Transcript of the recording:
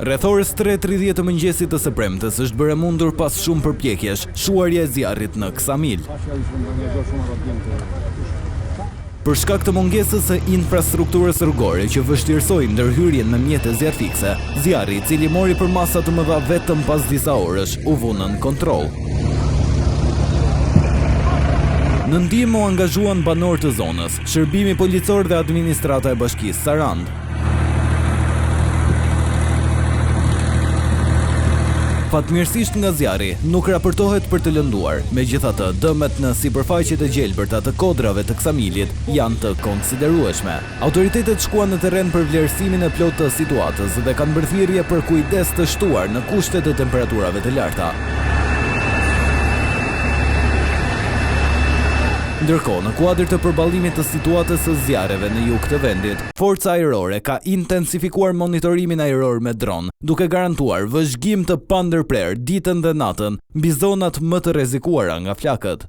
Rreth orës 3:30 të mëngjesit të së premtes është bërë mundur pas shumë përpjekjesh shuarja e zjarrit në Ksamil. Për shkak të mungesës së infrastrukturës rrugore që vështirësoi ndërhyrjen me mjete zjarrfikse, zjarri, i cili mori për masa të mëdha vetëm pas disa orësh, u vu nën kontroll. Në ndihmë u angazhuan banorë të zonës, shërbimi policor dhe administrata e bashkisë Sarand. Fatmirësisht nga zjarri nuk raportohet për të lënduar, megjithatë dëmet në sipërfaqet e gjelbërta të kodrave të Ksamilit janë të konsiderueshme. Autoritetet shkuan në terren për vlerësimin e plotë të situatës dhe kanë bërë thirrje për kujdes të shtuar në kushte të temperaturave të larta. Ndërkohë, në kuadër të përballimit të situatës së zjarreve në jug të vendit, Forca Ajrore ka intensifikuar monitorimin ajror me dron, duke garantuar vëzhgim të pandërprer ditën dhe natën mbi zonat më të rrezikuara nga flakët.